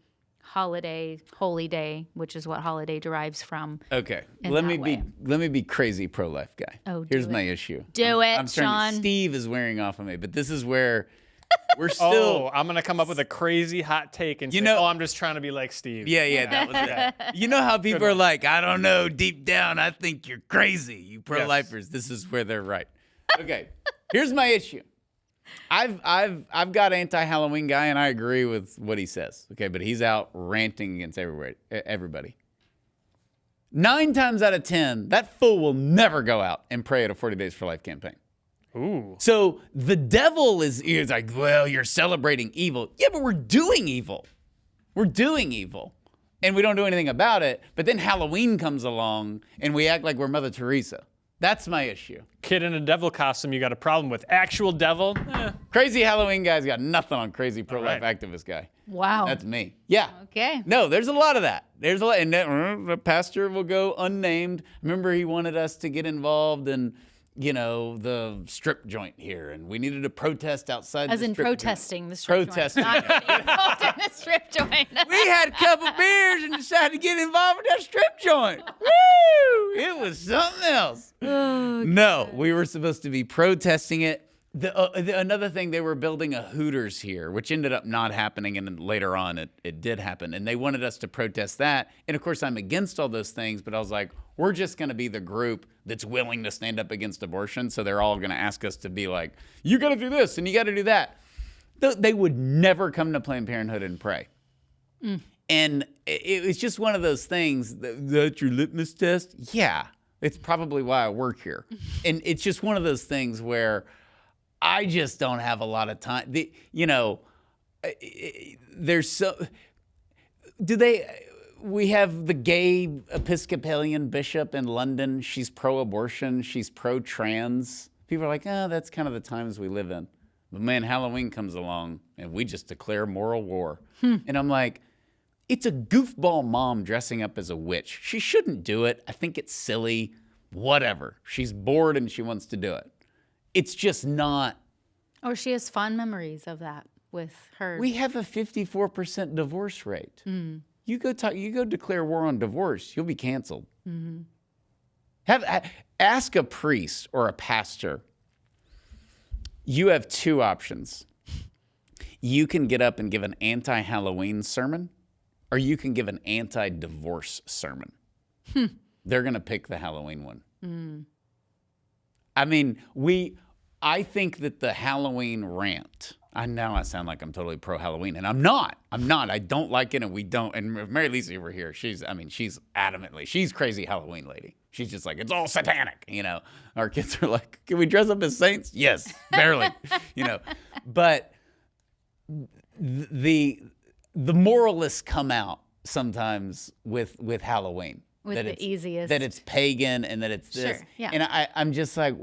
holy day, which is what holiday derives from. Okay. Let me be crazy pro-life guy. Oh, here's my issue. I'm Sean. Steve is wearing off on me, but this is where we're still. Oh, I'm gonna come up with a crazy hot take and say, "Oh, I'm just trying to be like Steve." Yeah, that was it. You know how people are like, "I don't know, deep down, I think you're crazy, you pro-lifers." Yes. This is where they're right. Okay, here's my issue. I've got anti-Halloween guy, and I agree with what he says. Okay, but he's out ranting against everybody. 9 times out of 10, that fool will never go out and pray at a 40 Days for Life campaign. Ooh. So the devil is like, well, you're celebrating evil. Yeah, but we're doing evil. We're doing evil. And we don't do anything about it. But then Halloween comes along and we act like we're Mother Teresa. That's my issue. Kid in a devil costume you got a problem with. Actual devil? Crazy Halloween guy's got nothing on crazy pro-life activist guy. Wow. That's me. Yeah. Okay. No, there's a lot of that. There's a lot. And the pastor will go unnamed. Remember, he wanted us to get involved in, the strip joint here, and we needed to protest outside the strip joint. Protesting the strip Protesting. joint. Not getting involved in the strip joint. We had a couple beers and decided to get involved with that strip joint. Woo! It was something else. Oh, no, we were supposed to be protesting it. Another thing, they were building a Hooters here, which ended up not happening, and then later on it did happen. And they wanted us to protest that. And of course, I'm against all those things, but I was like, we're just going to be the group that's willing to stand up against abortion. So they're all going to ask us to be like, you got to do this and you got to do that. They would never come to Planned Parenthood and pray. And it was just one of those things. That's your litmus test? Yeah, it's probably why I work here. And it's just one of those things where I just don't have a lot of time. We have the gay Episcopalian bishop in London. She's pro-abortion. She's pro-trans. People are like, oh, that's kind of the times we live in. But man, Halloween comes along and we just declare moral war. And I'm like, it's a goofball mom dressing up as a witch. She shouldn't do it. I think it's silly. Whatever. She's bored and she wants to do it. It's just not. Or she has fond memories of that with her. We have a 54% divorce rate. You go declare war on divorce, you'll be canceled. Ask a priest or a pastor. You have 2 options. You can get up and give an anti-Halloween sermon, or you can give an anti-divorce sermon. They're going to pick the Halloween one. I mean, I think that the Halloween rant, I sound like I'm totally pro-Halloween, and I'm not. I don't like it, and we don't. And if Mary Lisa were here, she's adamantly, she's crazy Halloween lady. She's just like, it's all satanic, Our kids are like, can we dress up as saints? Yes, barely, But the moralists come out sometimes with Halloween. With that the easiest. That it's pagan and that it's this. Sure, yeah. And I'm just like,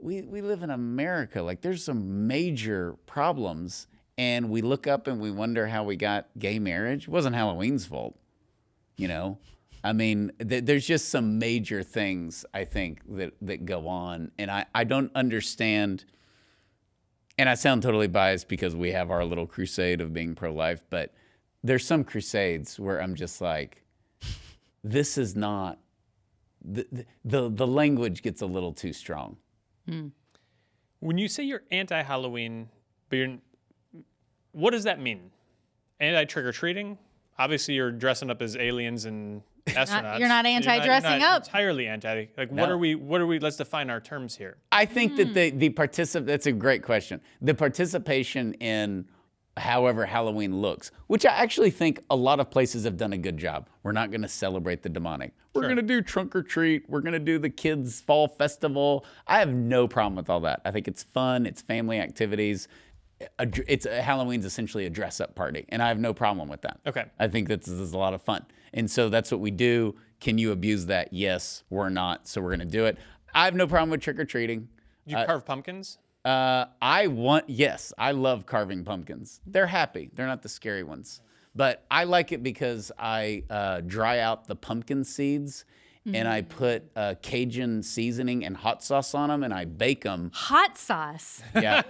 we live in America. Like, there's some major problems, and we look up and we wonder how we got gay marriage. It wasn't Halloween's fault, I mean, there's just some major things, I think, that go on, and I don't understand. And I sound totally biased because we have our little crusade of being pro-life, but there's some crusades where I'm just like, this is not. The language gets a little too strong. When you say you're anti-Halloween, but what does that mean? Anti-trick-or-treating? Obviously, you're dressing up as aliens and astronauts. You're not anti-dressing up. Entirely anti. Like, No. what are we? Let's define our terms here. I think that that's a great question. The participation in however Halloween looks, which I actually think a lot of places have done a good job. We're not going to celebrate the demonic. We're going to do trunk or treat. We're going to do the kids' fall festival. I have no problem with all that. I think it's fun. It's family activities. Halloween's essentially a dress-up party, and I have no problem with that. Okay. I think this is a lot of fun. And so that's what we do. Can you abuse that? Yes, we're not, so we're going to do it. I have no problem with trick-or-treating. Do you carve pumpkins? Yes, I love carving pumpkins. They're happy. They're not the scary ones. But I like it because I dry out the pumpkin seeds and I put Cajun seasoning and hot sauce on them and I bake them. Hot sauce. Yeah.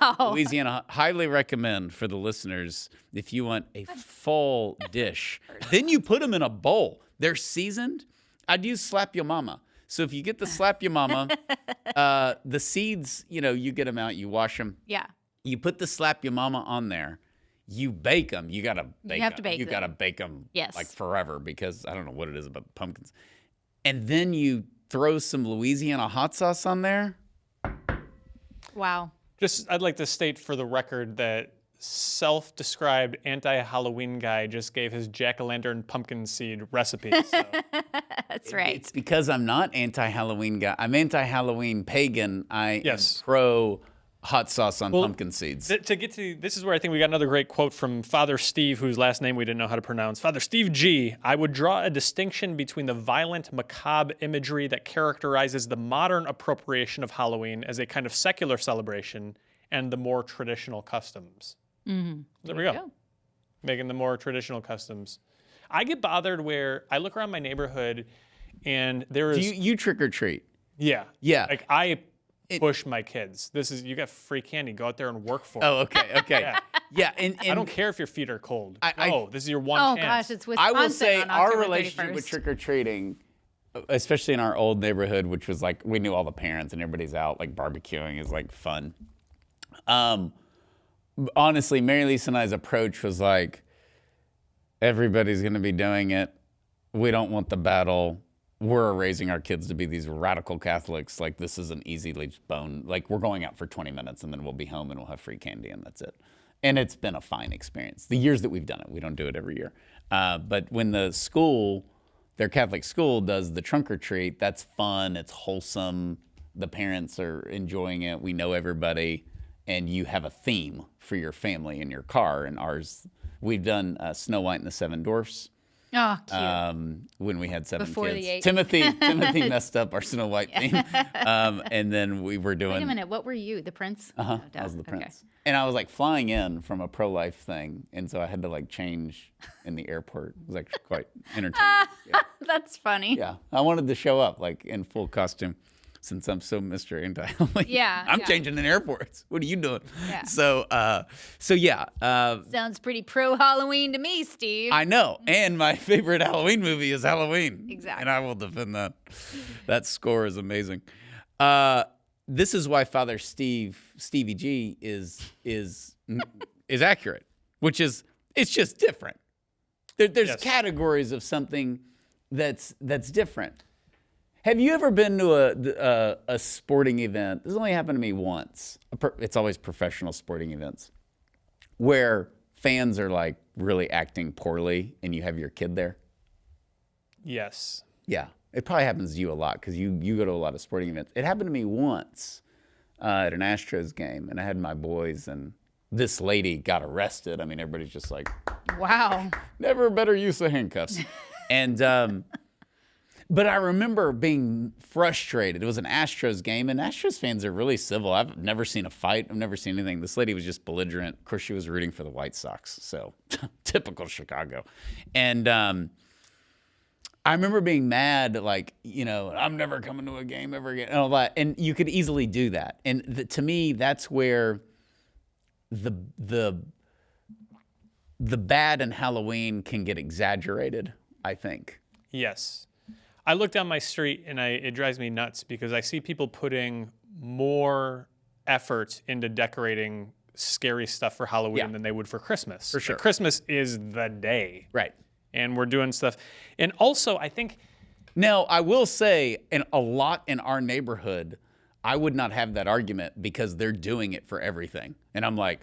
Wow. Louisiana, highly recommend for the listeners if you want a full dish. Then you put them in a bowl. They're seasoned. I'd use Slap Your Mama. So if you get the Slap Your Mama, the seeds, you get them out, you wash them. Yeah. You put the Slap Your Mama on there. You bake them. You got to bake them. You have to bake them. You got to bake them Yes. like forever because I don't know what it is about pumpkins. And then you throw some Louisiana hot sauce on there. Wow. I'd like to state for the record that self-described anti-Halloween guy just gave his jack-o'-lantern pumpkin seed recipe. So. That's right. It's because I'm not anti-Halloween guy. I'm anti-Halloween pagan. I am pro hot sauce on pumpkin seeds. To get to this is where I think we got another great quote from Father Steve, whose last name we didn't know how to pronounce. Father Steve G. I would draw a distinction between the violent, macabre imagery that characterizes the modern appropriation of Halloween as a kind of secular celebration and the more traditional customs. Mm-hmm. There we go. Making the more traditional customs. I get bothered where I look around my neighborhood and there is... Do you trick or treat? Yeah. Yeah. Like I push my kids. You got free candy. Go out there and work for it. Oh, okay. Yeah. And I don't care if your feet are cold. This is your one Oh chance. gosh, it's Wisconsin. I will say on our October relationship 31st. with trick-or-treating, especially in our old neighborhood, which was like, we knew all the parents and everybody's out, like barbecuing is like fun. Honestly, Mary Lisa and I's approach was like, everybody's going to be doing it. We don't want the battle. We're raising our kids to be these radical Catholics. Like, this is an easily bone. Like, we're going out for 20 minutes and then we'll be home and we'll have free candy and that's it. And it's been a fine experience. The years that we've done it, we don't do it every year. But when the school, their Catholic school, does the trunk or treat, that's fun. It's wholesome. The parents are enjoying it. We know everybody. And you have a theme for your family in your car. And ours, we've done Snow White and the Seven Dwarfs. Oh, cute. When we had seven Before kids. the 8. Timothy messed up our Snow White theme. And then we were doing... Wait a minute. What were you? The prince? Uh-huh. Oh, I was the okay. prince. And I was like flying in from a pro-life thing. And so I had to like change in the airport. It was actually quite entertaining. Yeah. That's funny. Yeah. I wanted to show up like in full costume since I'm so Mr. Anti-Halloween. Yeah. I'm changing in airports. What are you doing? Yeah. So yeah. Sounds pretty pro-Halloween to me, Steve. I know. And my favorite Halloween movie is Halloween. Exactly. And I will defend that. That score is amazing. This is why Father Stevie G is accurate, which is it's just different. There's categories of something that's different. Have you ever been to a sporting event? This only happened to me once. It's always professional sporting events where fans are like really acting poorly and you have your kid there. Yes. Yeah. It probably happens to you a lot because you go to a lot of sporting events. It happened to me once at an Astros game, and I had my boys, and this lady got arrested. I mean, everybody's just like, wow. never a better use of handcuffs. And but I remember being frustrated. It was an Astros game, and Astros fans are really civil. I've never seen a fight. I've never seen anything. This lady was just belligerent. Of course, she was rooting for the White Sox, so typical Chicago. And I remember being mad, like, I'm never coming to a game ever again, and all that. And you could easily do that. And to me, that's where the bad in Halloween can get exaggerated, I think. Yes. I look down my street and it drives me nuts because I see people putting more effort into decorating scary stuff for Halloween than they would for Christmas. For sure. Like, Christmas is the day. Right. And we're doing stuff. And also, I think... Now, I will say, a lot in our neighborhood, I would not have that argument because they're doing it for everything. And I'm like,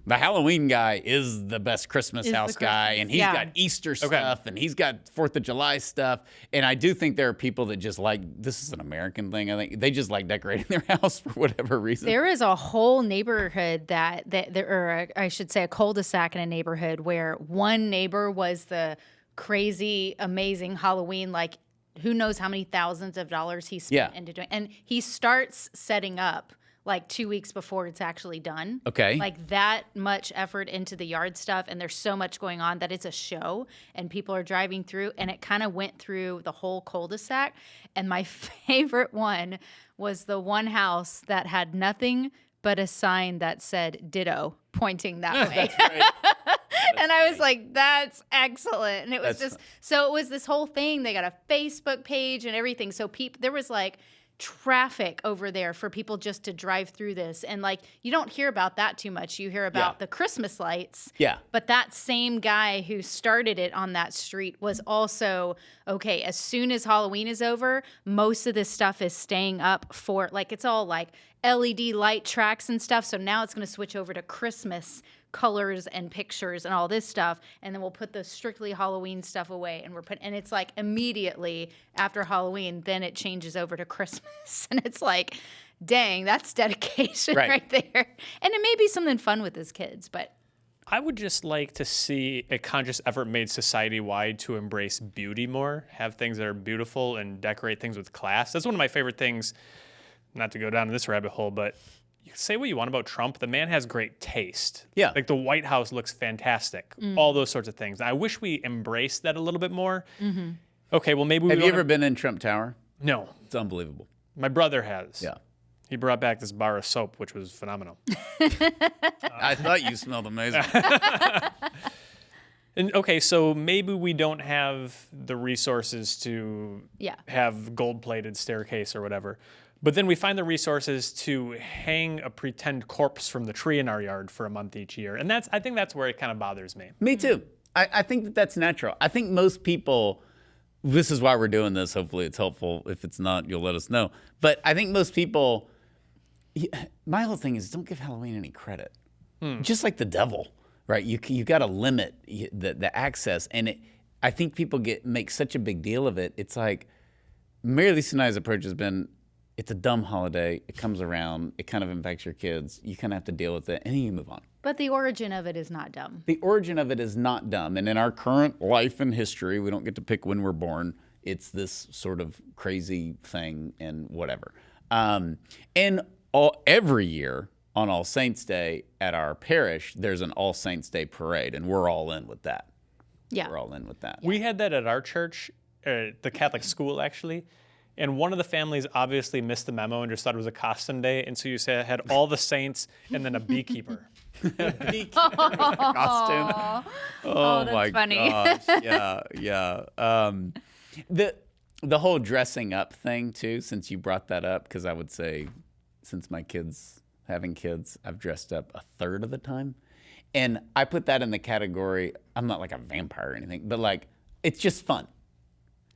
The Halloween guy is the best Christmas Is the house guy, Christmas- and he's yeah. got Easter stuff, and he's got 4th of July stuff. And I do think there are people that just like, this is an American thing, I think. They just like decorating their house for whatever reason. There is a whole neighborhood or I should say a cul-de-sac in a neighborhood where one neighbor was the crazy, amazing Halloween, like who knows how many thousands of dollars he spent into doing. And he starts setting up like 2 weeks before it's actually done. Okay. Like that much effort into the yard stuff, and there's so much going on that it's a show, and people are driving through, and it kind of went through the whole cul-de-sac. And my favorite one was the one house that had nothing but a sign that said ditto pointing that way. And I was like, that's excellent. And it was so it was this whole thing. They got a Facebook page and everything. So there was like traffic over there for people just to drive through this. And like, you don't hear about that too much. You hear about the Christmas lights. Yeah. But that same guy who started it on that street was also, okay, as soon as Halloween is over, most of this stuff is staying up for, like, it's all like LED light tracks and stuff. So now it's going to switch over to Christmas colors and pictures and all this stuff, and then we'll put the strictly Halloween stuff away, and it's like immediately after Halloween, then it changes over to Christmas, and it's like, dang, that's dedication right there. And it may be something fun with his kids, but I would just like to see a conscious effort made society-wide to embrace beauty more, have things that are beautiful and decorate things with class. That's one of my favorite things, not to go down this rabbit hole, but you say what you want about Trump. The man has great taste. Yeah. Like the White House looks fantastic. All those sorts of things. I wish we embraced that a little bit more. Mm-hmm. Okay, well, maybe Have you ever been in Trump Tower? No. It's unbelievable. My brother has. Yeah. He brought back this bar of soap, which was phenomenal. I thought you smelled amazing. And okay, so maybe we don't have the resources to have gold-plated staircase or whatever. But then we find the resources to hang a pretend corpse from the tree in our yard for a month each year. And I think that's where it kind of bothers me. Me too. I think that that's natural. I think most people, this is why we're doing this. Hopefully it's helpful. If it's not, you'll let us know. But I think most people, my whole thing is don't give Halloween any credit. Just like the devil, right? You got to limit the access. And I think people make such a big deal of it. It's like, Mary Lisa and I's approach has been, it's a dumb holiday. It comes around. It kind of impacts your kids. You kind of have to deal with it, and then you move on. But the origin of it is not dumb. The origin of it is not dumb. And in our current life and history, we don't get to pick when we're born. It's this sort of crazy thing and whatever. Every year on All Saints Day at our parish, there's an All Saints Day parade, and we're all in with that. Yeah. We're all in with that. We had that at our church, the Catholic school, actually. And one of the families obviously missed the memo and just thought it was a costume day. And so you had all the saints and then a beekeeper. Costume. Oh that's my funny. gosh. Yeah. The whole dressing up thing too, since you brought that up, because I would say since having kids, I've dressed up a third of the time. And I put that in the category, I'm not like a vampire or anything, but like, it's just fun.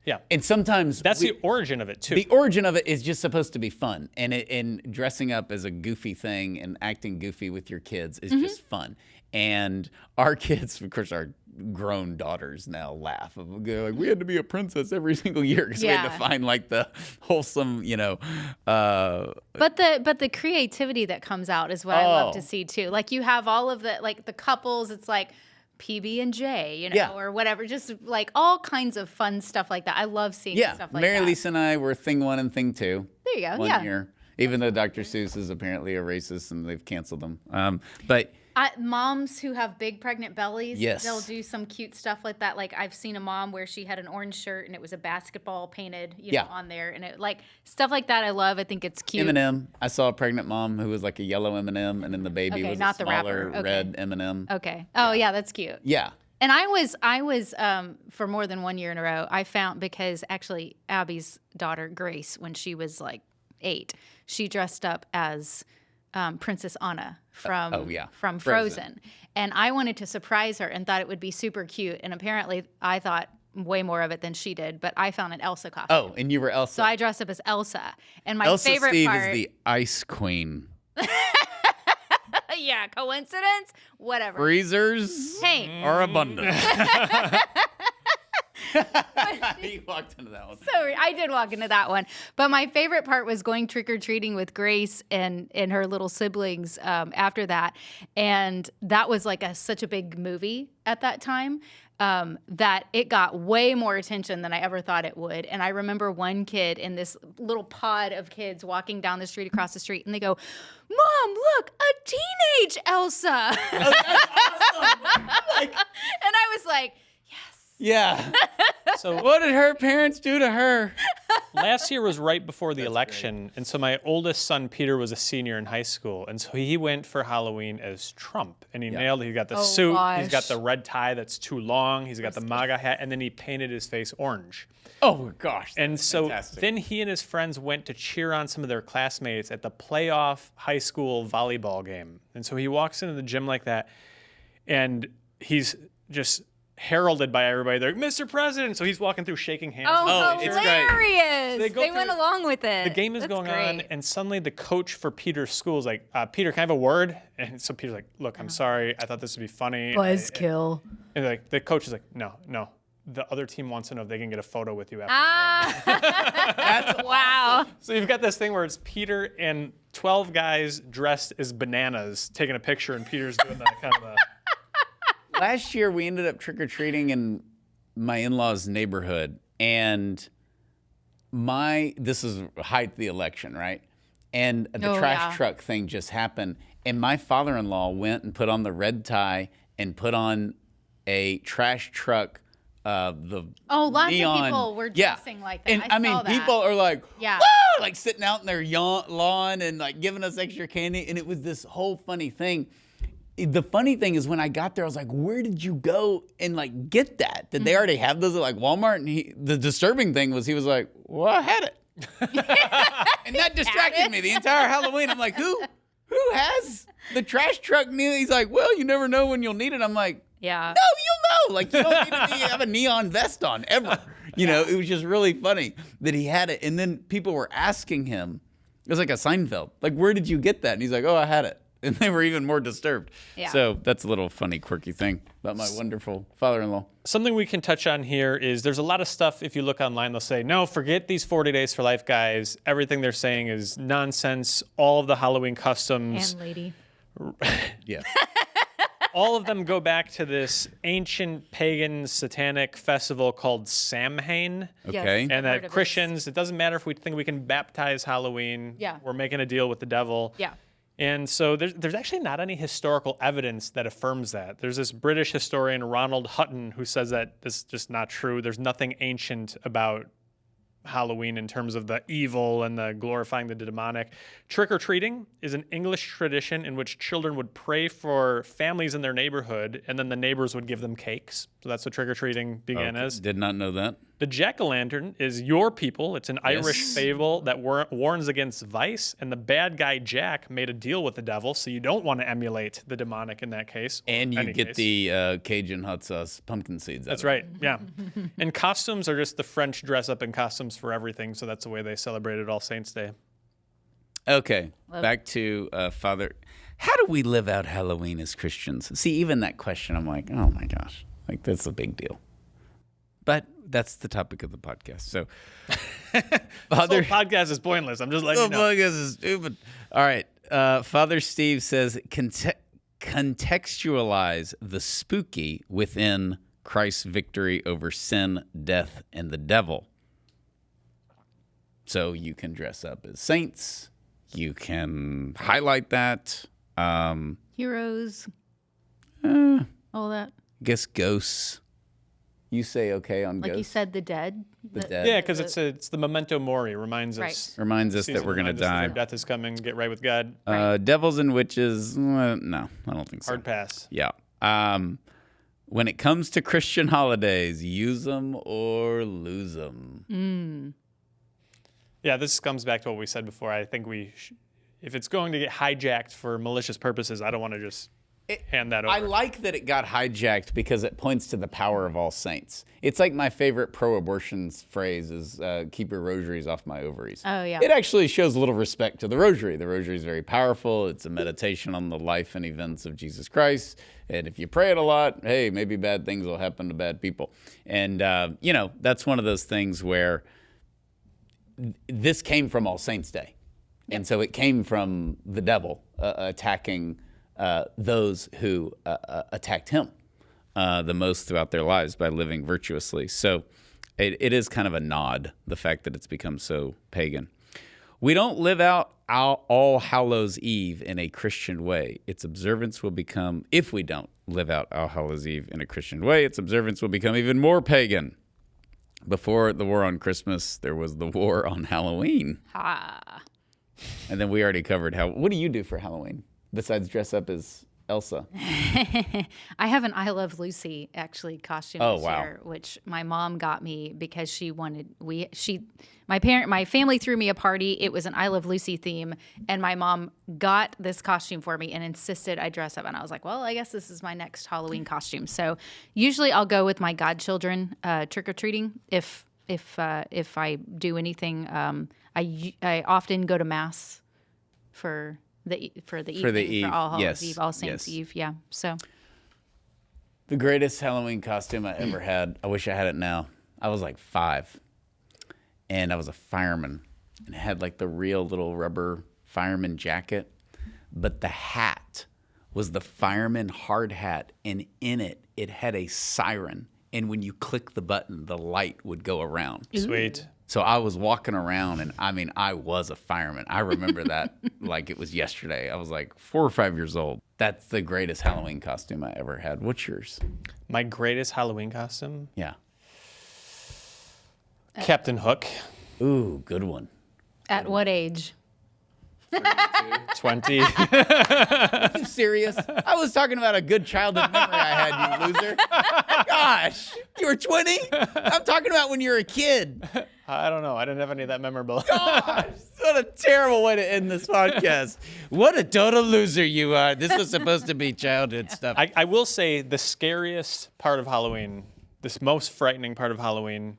Yeah. And sometimes that's the origin of it too. The origin of it is just supposed to be fun, and dressing up as a goofy thing and acting goofy with your kids is just fun. And our kids, of course, our grown daughters now laugh. They're like, we had to be a princess every single year because we had to find like the wholesome, But the creativity that comes out is what I love to see too. Like you have all of the couples. It's like PB&J, or whatever, just like all kinds of fun stuff like that. I love seeing stuff like that. Mary Lisa and I were Thing 1 and Thing 2. There you go. One year, even though Dr. Seuss is apparently a racist and they've canceled them. But moms who have big pregnant bellies, yes, they'll do some cute stuff like that. Like I've seen a mom where she had an orange shirt and it was a basketball painted, on there, and it like stuff like that. I love. I think it's cute. M&M. I saw a pregnant mom who was like a yellow M&M, and then the baby was not a the smaller wrapper. red M&M. Okay. Oh yeah, that's cute. Yeah. And I was for more than 1 year in a row, I found, because actually Abby's daughter Grace, when she was like 8, she dressed up as Princess Anna from Frozen. And I wanted to surprise her and thought it would be super cute. And apparently I thought way more of it than she did, but I found an Elsa costume. Oh, and you were Elsa. So I dressed up as Elsa. And my Elsa favorite Steve part is the Ice Queen. Yeah, coincidence? Whatever. Freezers Hey. are abundant. You walked into that one. So I did walk into that one. But my favorite part was going trick-or-treating with Grace and her little siblings after that. And that was like such a big movie at that time that it got way more attention than I ever thought it would. And I remember one kid in this little pod of kids walking down the street across the street, and they go, "Mom, look, a teenage Elsa." Oh, that's awesome. And I was like, yeah. So What did her parents do to her? last year was right before the election, and so my oldest son Peter was a senior in high school, and so he went for Halloween as Trump, and he nailed it. He got the suit, he's got the red tie that's too long, he's got the MAGA hat, and then he painted his face orange. Oh gosh. And so fantastic. then he and his friends went to cheer on some of their classmates at the playoff high school volleyball game. And so he walks into the gym like that, and he's just heralded by everybody. They're like, "Mr. President." So he's walking through shaking hands. "Oh, it's great. hilarious." They They went through- along with it. The game is That's going great. on, and suddenly the coach for Peter's school is like, "Peter, can I have a word?" And so Peter's like, "Look, I'm sorry. I thought this would be funny." Buzzkill. And like the coach is like, "No. The other team wants to know if they can get a photo with you after Ah. the game." Wow. So you've got this thing where it's Peter and 12 guys dressed as bananas taking a picture, and Peter's doing that kind of a... Last year, we ended up trick-or-treating in my in-laws' neighborhood, and this is height of the election, right? And the trash truck thing just happened, and my father-in-law went and put on the red tie and put on a trash truck. The Lots neon, of people were dressing like that. And I mean, saw that. people are like, Yeah. "Woo!" Like sitting out in their lawn and like giving us extra candy, and it was this whole funny thing. The funny thing is when I got there, I was like, "Where did you go and like get that? Did they already have those at like Walmart?" And the disturbing thing was he was like, "Well, I had it," and that distracted me the entire Halloween. I'm like, "Who has the trash truck?" He's like, "Well, you never know when you'll need it." I'm like, Yeah. "No, you'll know. Like you don't need to have a neon vest on ever." You know, it was just really funny that he had it, and then people were asking him. It was like a Seinfeld. Like, "Where did you get that?" And he's like, "Oh, I had it." And they were even more disturbed. Yeah. So that's a little funny, quirky thing about my wonderful father-in-law. Something we can touch on here is there's a lot of stuff, if you look online, they'll say, "No, forget these 40 Days for Life guys. Everything they're saying is nonsense. All of the Halloween customs, And lady. Yeah. all of them go back to this ancient pagan satanic festival called Samhain." Okay. Yes. And I've heard that of this. Christians, it doesn't matter if we think we can baptize Halloween. Yeah. We're making a deal with the devil. Yeah. And so there's actually not any historical evidence that affirms that. There's this British historian, Ronald Hutton, who says that this is just not true. There's nothing ancient about Halloween in terms of the evil and the glorifying the demonic. Trick-or-treating is an English tradition in which children would pray for families in their neighborhood, and then the neighbors would give them cakes. So that's what trick-or-treating began as. Did not know that. The jack-o'-lantern is your people. It's an Irish fable that warns against vice, and the bad guy Jack made a deal with the devil, so you don't want to emulate the demonic in that case. or And you any get case. the Cajun hot sauce pumpkin seeds. That's right, yeah. And costumes are just the French dress up in costumes for everything, so that's the way they celebrated All Saints' Day. Okay, back to Father. How do we live out Halloween as Christians? See, even that question, I'm like, oh my gosh, like that's a big deal. But that's the topic of the podcast. So, Father, This whole podcast is pointless. I'm just letting the you know. podcast is stupid. All right, Father Steve says contextualize the spooky within Christ's victory over sin, death, and the devil. So you can dress up as saints. You can highlight that. Heroes. All that. I guess ghosts. You say okay on Like ghosts? you said, the dead. The dead. Yeah, because it's the memento mori. Reminds us. Reminds us that season we're going to reminds us that die. our death is coming. Get right with God. Devils and witches, no, I don't think so. Hard pass. Yeah. When it comes to Christian holidays, use them or lose them. Yeah, this comes back to what we said before. I think if it's going to get hijacked for malicious purposes, I don't want to just hand that over. I like that it got hijacked because it points to the power of All Saints. It's like my favorite pro-abortion phrase is keep your rosaries off my ovaries. Oh, yeah. It actually shows a little respect to the rosary. The rosary is very powerful. It's a meditation on the life and events of Jesus Christ. And if you pray it a lot, hey, maybe bad things will happen to bad people. And, that's one of those things where this came from All Saints Day. Yep. And so it came from the devil attacking those who attacked him the most throughout their lives by living virtuously. So it is kind of a nod, the fact that it's become so pagan. We don't live out All Hallows Eve in a Christian way. Its observance will become, if we don't live out All Hallows Eve in a Christian way, its observance will become even more pagan. Before the war on Christmas, there was the war on Halloween. Ha. And then we already covered what do you do for Halloween? Besides dress up as Elsa. I have an I Love Lucy actually costume this year, which my mom got me because she wanted my family threw me a party. It was an I Love Lucy theme, and my mom got this costume for me and insisted I dress up. And I was like, well, I guess this is my next Halloween costume. So usually I'll go with my godchildren trick or treating if I do anything. I often go to mass for the evening, for All Hallows Eve, All Saints Eve, yeah. So the greatest Halloween costume I ever had. I wish I had it now. I was like 5, and I was a fireman, and I had like the real little rubber fireman jacket, but the hat was the fireman hard hat, and in it had a siren, and when you click the button, the light would go around. Sweet. So I was walking around, and I was a fireman. I remember that like it was yesterday. I was like 4 or 5 years old. That's the greatest Halloween costume I ever had. What's yours? My greatest Halloween costume? Yeah. Captain Hook. Ooh, good one. At what age? 20. Are you serious? I was talking about a good childhood memory I had, you loser. Gosh, you were 20? I'm talking about when you were a kid. I don't know. I didn't have any of that memorable. Gosh, what a terrible way to end this podcast. What a total loser you are. This was supposed to be childhood stuff. I will say the scariest part of Halloween, this most frightening part of Halloween,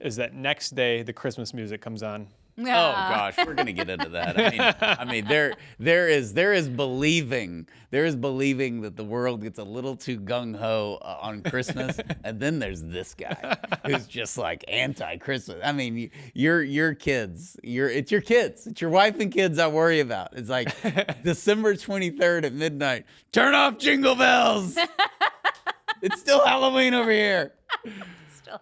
is that next day the Christmas music comes on. Oh gosh, we're gonna get into that. I mean, there is believing that the world gets a little too gung ho on Christmas, and then there's this guy who's just like anti-Christmas. I mean, your kids, it's your kids, it's your wife and kids I worry about. It's like December 23rd at midnight. Turn off Jingle Bells. It's still Halloween over here.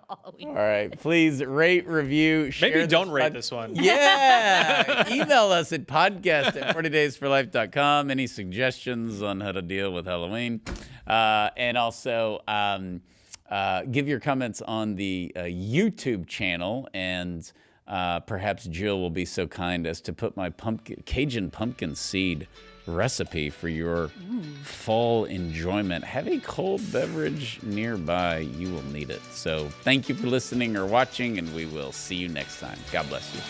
Halloween. All right. Please rate, review, share. Maybe don't rate this one. Yeah. Email us at podcast@40daysforlife.com. Any suggestions on how to deal with Halloween? And also give your comments on the YouTube channel. And perhaps Jill will be so kind as to put my Cajun pumpkin seed recipe for your fall enjoyment. Have a cold beverage nearby. You will need it. So thank you for listening or watching, and we will see you next time. God bless you.